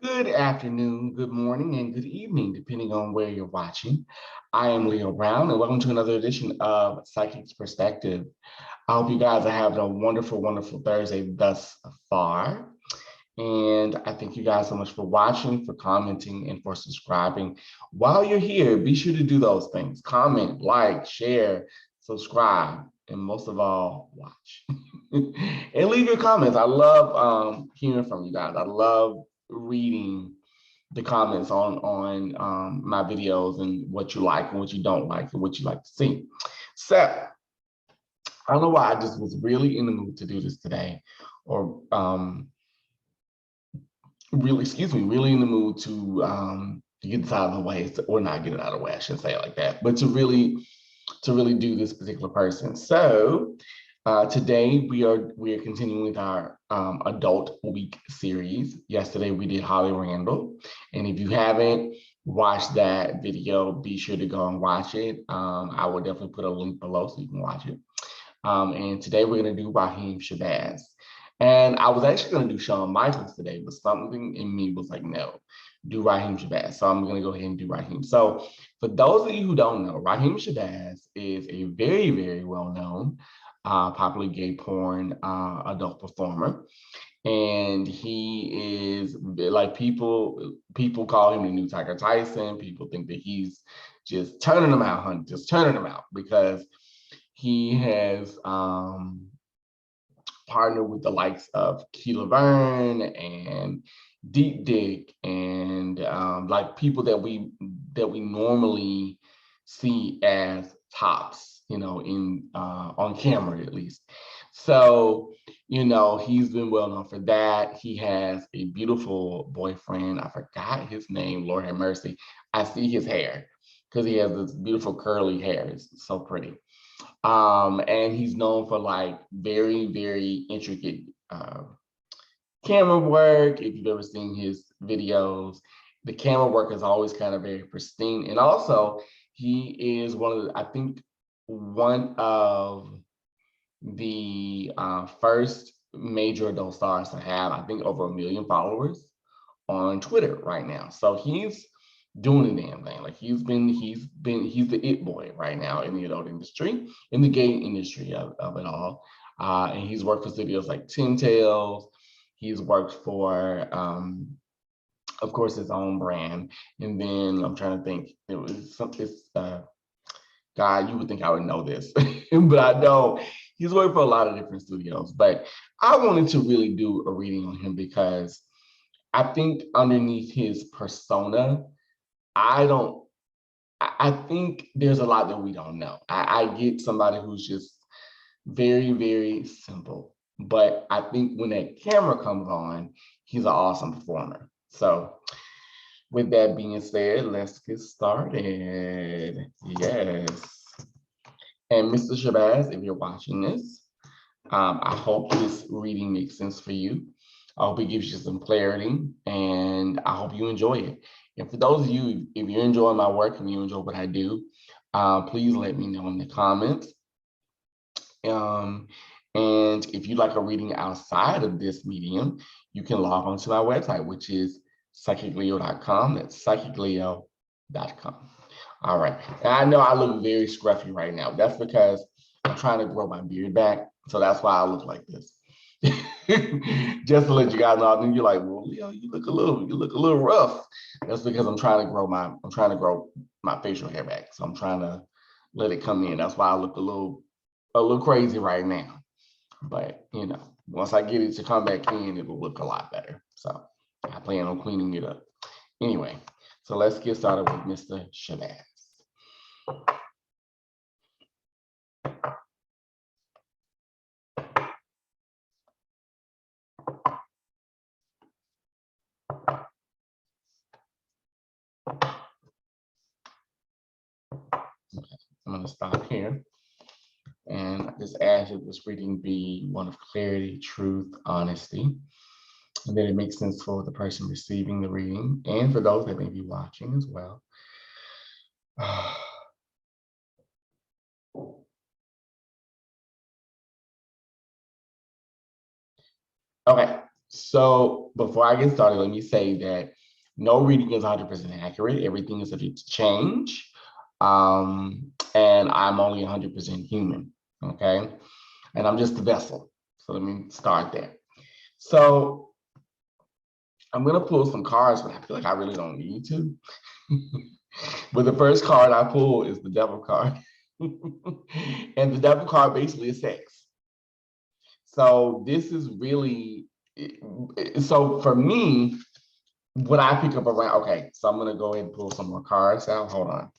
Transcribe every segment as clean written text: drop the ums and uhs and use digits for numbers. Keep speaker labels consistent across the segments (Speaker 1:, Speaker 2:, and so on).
Speaker 1: Good afternoon, good morning, and good evening, depending on where you're watching. I am Leo Brown, and welcome to another edition of Psychic's Perspective. I hope you guys are having a wonderful, wonderful Thursday thus far. And I thank you guys so much for watching, for commenting, and for subscribing. While you're here, be sure to do those things. Comment, like, share, subscribe, and most of all, watch. And leave your comments. I love hearing from you guys. I love reading the comments on my videos and what you like and what you don't like and what you like to see. So I don't know why I just was really in the mood to do this today, or really in the mood to get this out of the way, or not get it out of the way. I shouldn't say it like that, but to really do this particular person. So today we are continuing with our adult week series. Yesterday we did Holly Randall, and if you haven't watched that video, be sure to go and watch it. I will definitely put a link below so you can watch it. And today we're going to do Rhyheim Shabazz. And I was actually going to do Shawn Michaels today, but something in me was like, no, do Rhyheim Shabazz. So I'm going to go ahead and do Rhyheim. So for those of you who don't know, Rhyheim Shabazz is a very, very well-known, popular gay porn adult performer. And he is like people call him the new Tiger Tyson. People think that he's just turning them out, honey, just turning them out because he has partnered with the likes of Key Laverne and Deep Dick and like people that we normally see as tops, in on camera at least. So, he's been well known for that. He has a beautiful boyfriend. I forgot his name, Lord have mercy. I see his hair because he has this beautiful curly hair. It's so pretty. And he's known for like very, very intricate camera work. If you've ever seen his videos, the camera work is always kind of very pristine. And also, he is I think, one of the first major adult stars to have, I think, over 1 million followers on Twitter right now. So he's doing the damn thing. Like he's the it boy right now in the adult industry, in the gay industry of it all. And he's worked for studios like Ten Tails. He's worked for of course his own brand. And then I'm trying to think, it was something God, you would think I would know this, but I don't. He's worked for a lot of different studios. But I wanted to really do a reading on him because I think underneath his persona, I don't, I think there's a lot that we don't know. I get somebody who's just very, very simple, but I think when that camera comes on, he's an awesome performer. So with that being said, let's get started. Yes. And Mr. Shabazz, if you're watching this, I hope this reading makes sense for you. I hope it gives you some clarity, and I hope you enjoy it. And for those of you, if you're enjoying my work and you enjoy what I do, please let me know in the comments. And if you like a reading outside of this medium, you can log on to my website, which is psychicleo.com. That's psychicleo.com. All right. And I know I look very scruffy right now. That's because I'm trying to grow my beard back. So that's why I look like this. Just to let you guys know, then you're like, well, Leo, you look a little rough. That's because I'm trying to grow my facial hair back. So I'm trying to let it come in. That's why I look a little crazy right now. But once I get it to come back in, it'll look a lot better. So I plan on cleaning it up. Anyway, so let's get started with Mr. Shabazz. Okay, I'm going to stop here. And I just ask that this reading be one of clarity, truth, honesty, and that it makes sense for the person receiving the reading and for those that may be watching as well. Okay, So before I get started, let me say that no reading is 100% accurate. Everything is subject to change. And I'm only 100% human, okay? And I'm just the vessel. So let me start there. So I'm gonna pull some cards, but I feel like I really don't need to. But the first card I pull is the devil card. And the devil card basically is sex. So this is really, so for me, what I pick up around, okay, so I'm gonna go ahead and pull some more cards out. Hold on.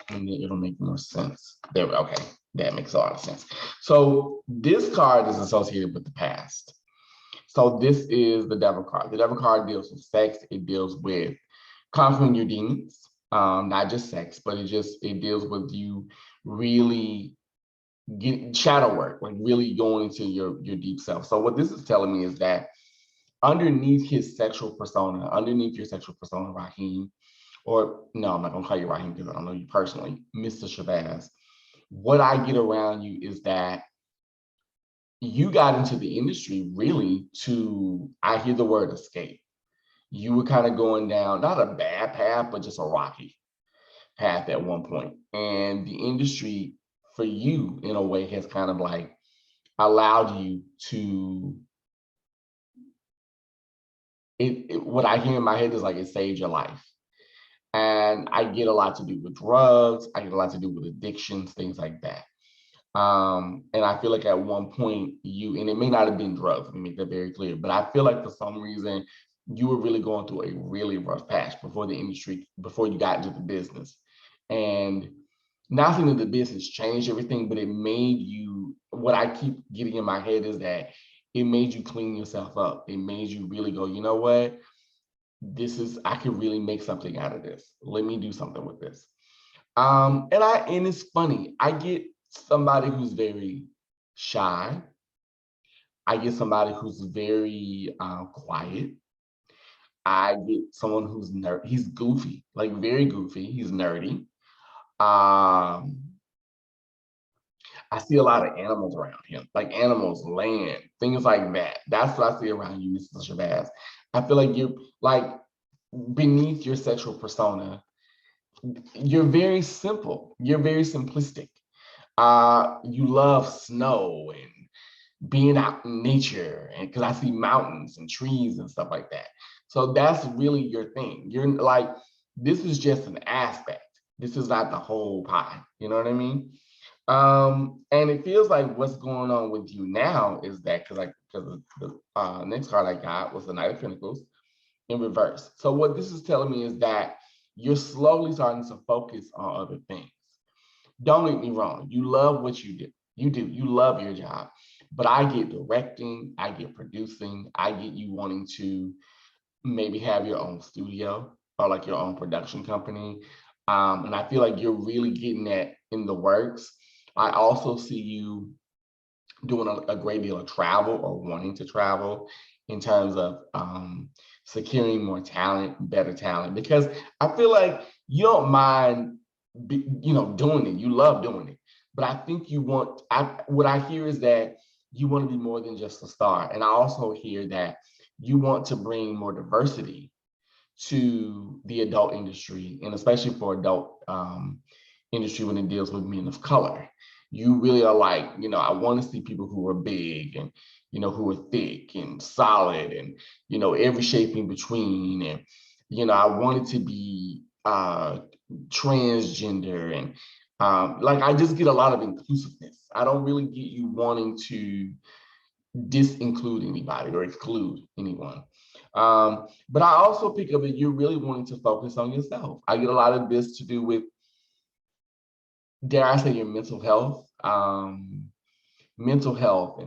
Speaker 1: And then it'll make more sense. There, okay, that makes a lot of sense. So this card is associated with the past. So this is the devil card. The devil card deals with sex. It deals with conquering your demons, not just sex, but it deals with you really get shadow work, like really going into your deep self. So what this is telling me is that underneath his sexual persona, underneath your sexual persona, Rhyheim, or no, I'm not gonna call you Rhyheim because I don't know you personally, Mr. Shabazz. What I get around you is that you got into the industry really to, I hear the word escape. You were kind of going down, not a bad path, but just a rocky path at one point. And the industry for you, in a way, has kind of like allowed you to, what I hear in my head is like it saved your life. And I get a lot to do with drugs. I get a lot to do with addictions, things like that. And I feel like at one point and it may not have been drugs, let me make that very clear, but I feel like for some reason you were really going through a really rough patch before the industry, before you got into the business. And not saying that the business changed everything, but it made you, what I keep getting in my head is that it made you clean yourself up. It made you really go, you know what? I could really make something out of this. Let me do something with this. And it's funny, I get somebody who's very shy. I get somebody who's very quiet. I get someone who's he's goofy, like very goofy. He's nerdy. Um, I see a lot of animals around him, like animals, land, things like that. That's what I see around you, Mr. Shabazz. I feel like you're like beneath your sexual persona, you're very simple. You're very simplistic. You love snow and being out in nature, and because I see mountains and trees and stuff like that. So that's really your thing. You're like, this is just an aspect. This is not the whole pie. You know what I mean? And it feels like what's going on with you now is that because the next card I got was the Knight of Pentacles in reverse. So what this is telling me is that you're slowly starting to focus on other things. Don't get me wrong, you love what you do. You love your job. But I get directing, I get producing, I get you wanting to maybe have your own studio or like your own production company. And I feel like you're really getting that in the works. I also see you doing a great deal of travel or wanting to travel in terms of securing more talent, better talent, because I feel like you don't mind, doing it. You love doing it, but I think what I hear is that you want to be more than just a star. And I also hear that you want to bring more diversity to the adult industry, and especially for adult industry when it deals with men of color. You really are like, I want to see people who are big and, who are thick and solid and, every shape in between. And, I want it to be transgender and like, I just get a lot of inclusiveness. I don't really get you wanting to disinclude anybody or exclude anyone. But I also pick up that you're really wanting to focus on yourself. I get a lot of this to do with, dare I say, your mental health and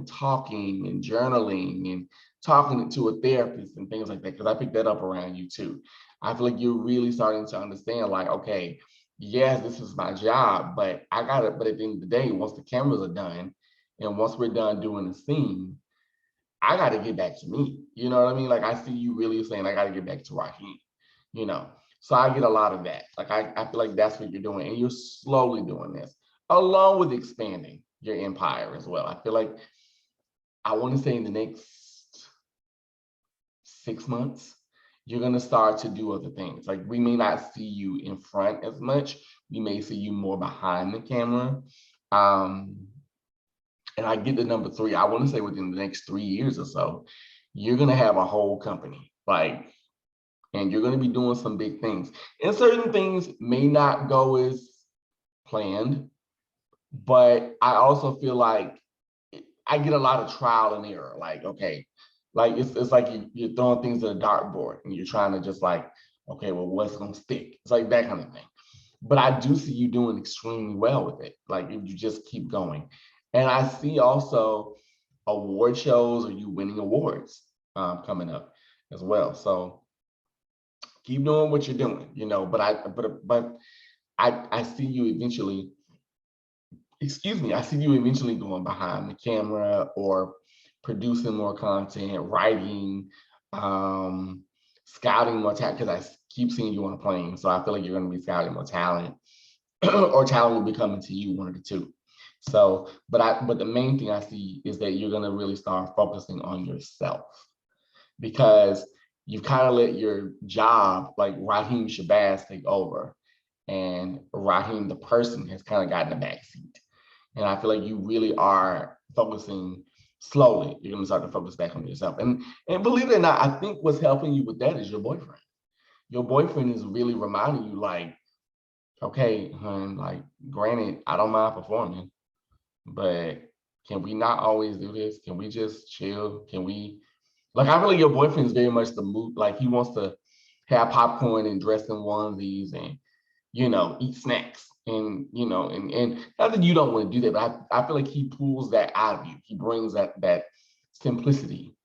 Speaker 1: talking and journaling and talking to a therapist and things like that, because I picked that up around you too. I feel like you're really starting to understand, like, okay, yes, this is my job, but but at the end of the day, once the cameras are done and once we're done doing the scene, I got to get back to me. You know what I mean? Like, I see you really saying, I got to get back to Rhyheim, you know? So I get a lot of that. Like, I feel like that's what you're doing. And you're slowly doing this along with expanding your empire as well. I feel like I want to say in the next 6 months, you're going to start to do other things. Like we may not see you in front as much. We may see you more behind the camera. Um, and I get the number three. I want to say within the next 3 years or so, you're going to have a whole company. Like, and you're going to be doing some big things. And certain things may not go as planned, but I also feel like I get a lot of trial and error. Like, okay, like it's like you're throwing things at a dartboard and you're trying to just like, okay, well, what's gonna stick? It's like that kind of thing. But I do see you doing extremely well with it. Like if you just keep going. And I see also award shows or you winning awards coming up as well. So keep doing what you're doing, but I see you eventually, excuse me, I see you eventually going behind the camera or producing more content, writing, um, scouting more talent, because I keep seeing you on a plane. So I feel like you're going to be scouting more talent or talent will be coming to you, one of the two. So, but the main thing I see is that you're going to really start focusing on yourself because you've kind of let your job, like Rhyheim Shabazz, take over. And Rhyheim, the person, has kind of gotten a backseat. And I feel like you really are focusing slowly. You're going to start to focus back on yourself. And believe it or not, I think what's helping you with that is your boyfriend. Your boyfriend is really reminding you, like, okay, hun, like, granted, I don't mind performing, but can we not always do this? Can we just chill? Can we, like, I feel like your boyfriend is very much the mood, like, he wants to have popcorn and dress in onesies and eat snacks and not that you don't want to do that, but I feel like he pulls that out of you. He brings that simplicity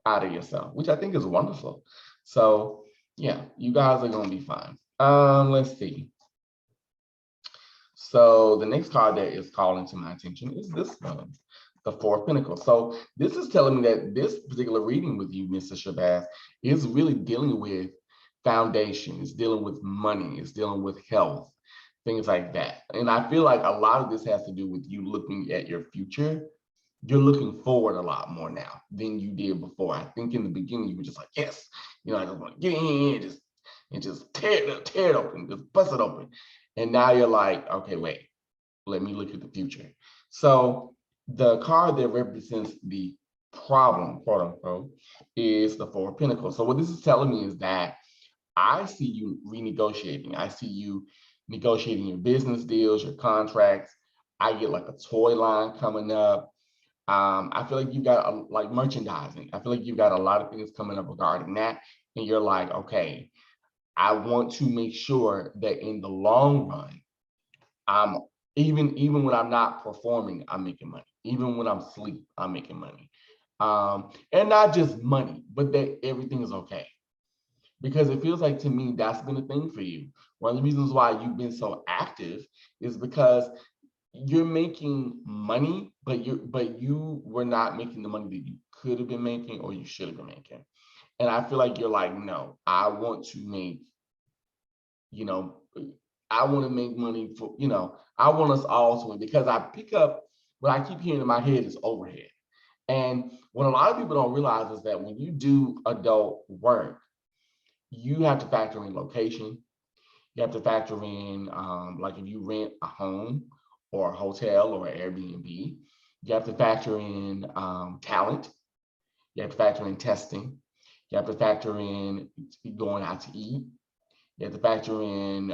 Speaker 1: out of yourself, which I think is wonderful. So yeah, you guys are gonna be fine. Let's see. So the next card that is calling to my attention is this one, the Four of Pentacles. So this is telling me that this particular reading with you, Mr. Shabazz, is really dealing with foundation, it's dealing with money, it's dealing with health, things like that. And I feel like a lot of this has to do with you looking at your future. You're looking forward a lot more now than you did before. I think in the beginning you were just like, yes, I just want to get in and just tear it open, just bust it open. And now you're like, okay, wait, let me look at the future. So the card that represents the problem, quote unquote, is the Four of Pentacles. So what this is telling me is that I see you renegotiating. I see you negotiating your business deals, your contracts. I get like a toy line coming up. I feel like you've got like merchandising. I feel like you've got a lot of things coming up regarding that. And you're like, okay, I want to make sure that in the long run, I'm even when I'm not performing, I'm making money. Even when I'm asleep, I'm making money. And not just money, but that everything is okay. Because it feels like to me that's been a thing for you. One of the reasons why you've been so active is because you're making money, but you were not making the money that you could have been making or you should have been making. And I feel like you're like, no, I want to make, you know, I want to make money for, I want us all to win because I pick up what I keep hearing in my head is overhead. And what a lot of people don't realize is that when you do adult work, you have to factor in location. You have to factor in, like if you rent a home or a hotel or an Airbnb, you have to factor in talent. You have to factor in testing. You have to factor in going out to eat. You have to factor in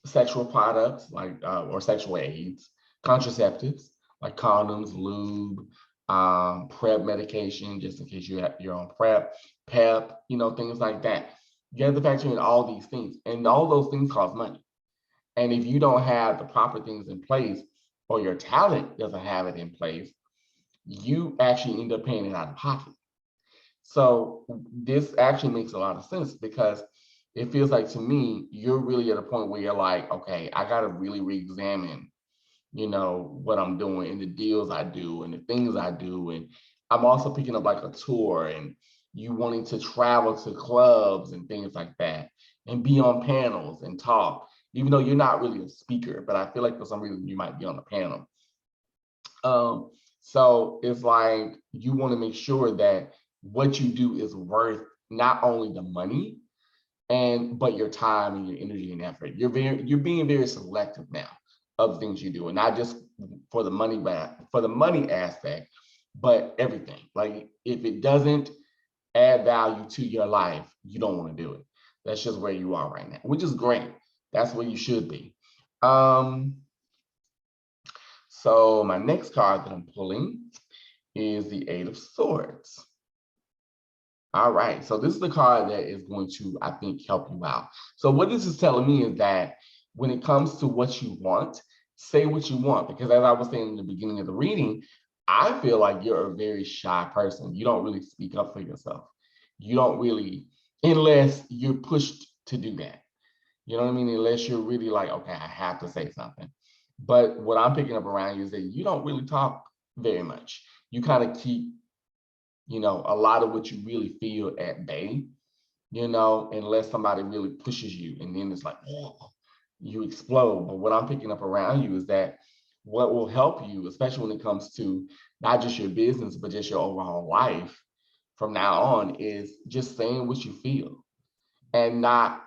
Speaker 1: sexual products like or sexual aids, contraceptives like condoms, lube, PrEP medication, just in case you're on PEP, things like that. You have to factor in all these things, and all those things cost money. And if you don't have the proper things in place, or your talent doesn't have it in place, you actually end up paying it out of pocket. So this actually makes a lot of sense because it feels like to me, you're really at a point where you're like, okay, I got to really re-examine, what I'm doing and the deals I do and the things I do. And I'm also picking up like a tour and you wanting to travel to clubs and things like that and be on panels and talk, even though you're not really a speaker, but I feel like for some reason you might be on a panel So it's like you want to make sure that what you do is worth not only the money but your time and your energy and effort. You're being very selective now of things you do, and not just for the money for the money aspect, but everything. Like if it doesn't add value to your life, you don't want to do it. That's just where you are right now, which is great. That's where you should be. So my next card that I'm pulling is the Eight of Swords. All right, so this is the card that is going to, I think, help you out. So what this is telling me is that when it comes to what you want, say what you want. Because as I was saying in the beginning of the reading, I feel like you're a very shy person. You don't really speak up for yourself. You don't really, unless you're pushed to do that. You know what I mean? Unless you're really like, okay, I have to say something. But what I'm picking up around you is that you don't really talk very much. You kind of keep, a lot of what you really feel at bay, unless somebody really pushes you, and then it's like, oh, you explode. But what I'm picking up around you is that what will help you, especially when it comes to not just your business, but just your overall life from now on, is just saying what you feel, and not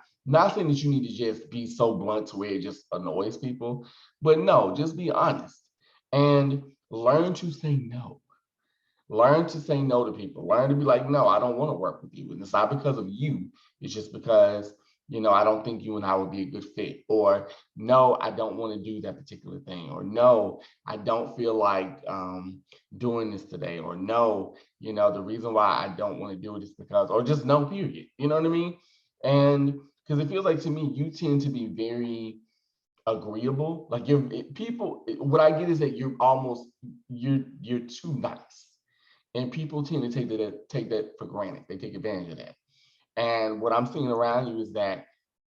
Speaker 1: saying that you need to just be so blunt to where it just annoys people, but no, just be honest and learn to say no. Learn to say no to people. Learn to be like, no, I don't want to work with you. And it's not because of you. It's just because, I don't think you and I would be a good fit. Or no, I don't want to do that particular thing. Or no, I don't feel like doing this today. Or no, the reason why I don't want to do it is because, or just no, period. You know what I mean? And because it feels like to me, you tend to be very agreeable. Like what I get is that you're too nice. And people tend to take that for granted. They take advantage of that. And what I'm seeing around you is that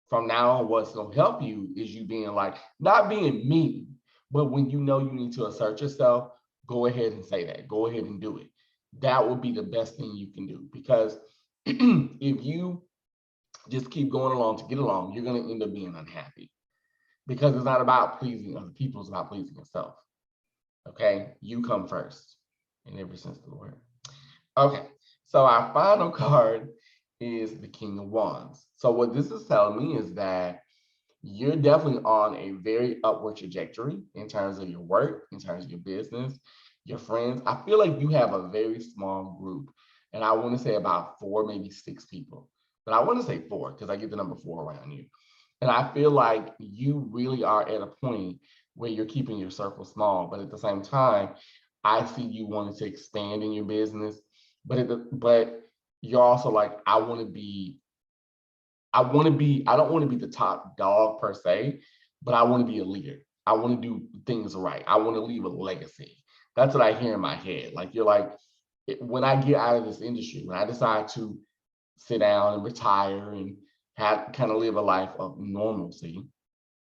Speaker 1: from now on, what's going to help you is you being like, not being mean, but when you know you need to assert yourself, go ahead and say that. Go ahead and do it. That would be the best thing you can do. Because if you just keep going along to get along, you're going to end up being unhappy. Because it's not about pleasing other people, it's about pleasing yourself. Okay? You come first in every sense of the word. Okay, so our final card is the King of Wands. So what this is telling me is that you're definitely on a very upward trajectory in terms of your work, in terms of your business, your friends. I feel like you have a very small group, and I want to say about 4, maybe 6 people, but I want to say 4 because I get the number 4 around you. And I feel like you really are at a point where you're keeping your circle small, but at the same time, I see you wanting to expand in your business, but you're also like, I don't want to be the top dog per se, but I want to be a leader. I want to do things right. I want to leave a legacy. That's what I hear in my head. Like you're like, when I get out of this industry, when I decide to sit down and retire and kind of live a life of normalcy,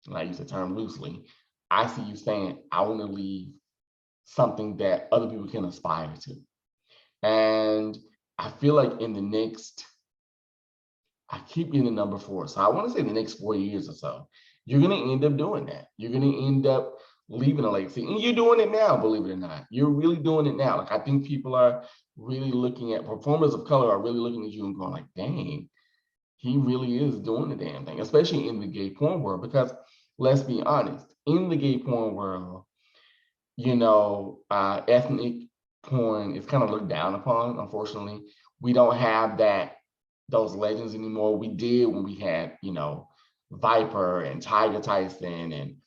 Speaker 1: and I use the term loosely, I see you saying, I want to leave something that other people can aspire to. And I feel like I keep getting the number 4. So I want to say the next 4 years or so, you're going to end up doing that. You're going to end up leaving a legacy. And you're doing it now, believe it or not. You're really doing it now. Like I think people are really looking at, performers of color are really looking at you and going like, dang, he really is doing the damn thing, especially in the gay porn world. Because let's be honest, in the gay porn world, ethnic porn is kind of looked down upon, unfortunately. We don't have those legends anymore. We did when we had, Viper and Tiger Tyson and,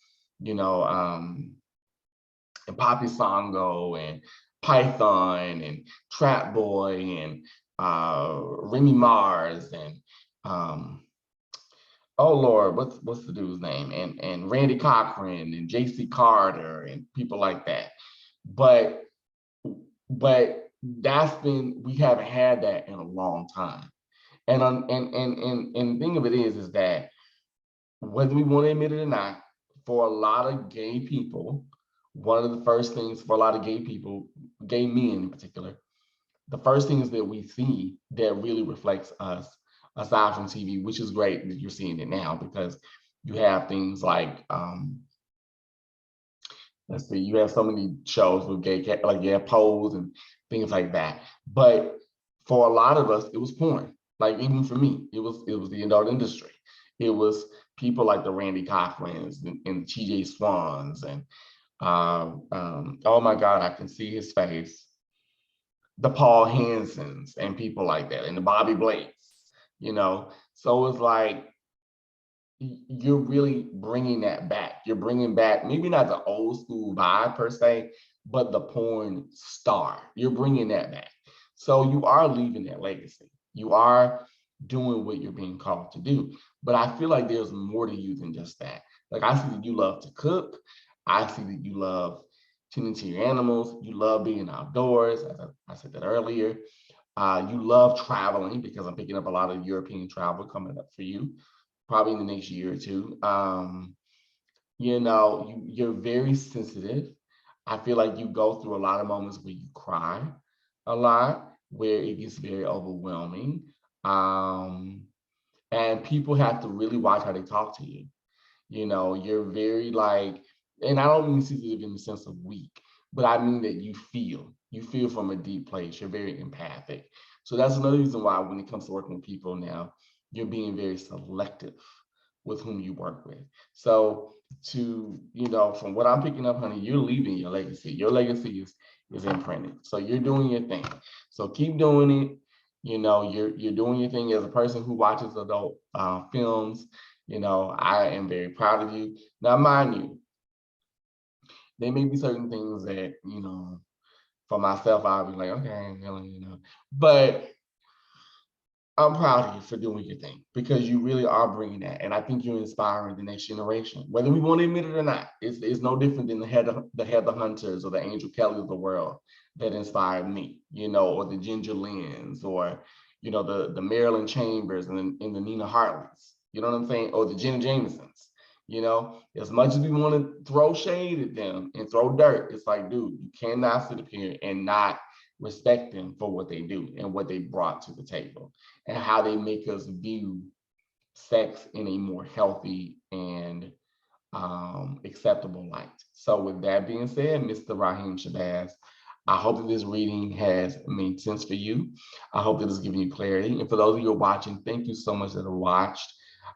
Speaker 1: and Poppy Songo and Python and Trap Boy and Remy Mars and oh Lord, what's the dude's name? And Randy Cochran and JC Carter and people like that. But we haven't had that in a long time. And the thing of it is that whether we want to admit it or not, for a lot of gay people, one of the first things for a lot of gay people, gay men in particular, the first things that we see that really reflects us, aside from TV, which is great that you're seeing it now because you have things like let's see, you have so many shows with gay, like yeah, Pose and things like that. But for a lot of us, it was porn. Like even for me, it was the adult industry. It was people like the Randy Cochran's and TJ Swans and oh my God, I can see his face. The Paul Hansons and people like that, and the Bobby Blakes, you know. So it's like you're really bringing that back. You're bringing back maybe not the old school vibe per se, but the porn star. You're bringing that back. So you are leaving that legacy. You are doing what you're being called to do. But I feel like there's more to you than just that. Like I see that you love to cook. I see that you love tending to your animals. You love being outdoors. As I said that earlier. You love traveling because I'm picking up a lot of European travel coming up for you, probably in the next year or two. You know, you're very sensitive. I feel like you go through a lot of moments where you cry a lot, where it gets very overwhelming. Um, and people have to really watch how they talk to you. You know, you're very like, and I don't mean sensitive in the sense of weak, but I mean that you feel from a deep place. You're very empathic. So that's another reason why when it comes to working with people now, you're being very selective with whom you work with. So to, you know, from what I'm picking up, honey, you're leaving your legacy. Your legacy is imprinted. So you're doing your thing. So keep doing it. You know, you're doing your thing as a person who watches adult films. You know, I am very proud of you. Now, mind you, there may be certain things that, you know, for myself, I'll be like, okay, you know, but I'm proud of you for doing your thing because you really are bringing that. And I think you're inspiring the next generation, whether we want to admit it or not. It's no different than the Heather Hunters or the Angel Kelly of the world that inspired me, you know, or the Ginger Lyns or, you know, the Marilyn Chambers and the Nina Hartleys, you know what I'm saying? Or the Jenna Jamesons, you know, as much as we want to throw shade at them and throw dirt, it's like, dude, you cannot sit up here and not respect them for what they do and what they brought to the table and how they make us view sex in a more healthy and acceptable light. So with that being said, Mr. Rhyheim Shabazz, I hope that this reading has made sense for you. I hope that it's giving you clarity. And for those of you who are watching, thank you so much that have watched.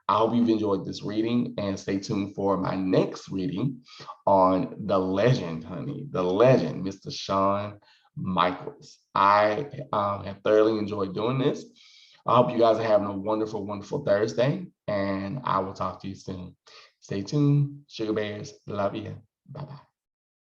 Speaker 1: I hope you've enjoyed this reading and stay tuned for my next reading on the legend, honey, the legend, Mr. Shawn Michaels. I have thoroughly enjoyed doing this. I hope you guys are having a wonderful, wonderful Thursday, and I will talk to you soon. Stay tuned. Sugar Bears, love you. Bye-bye.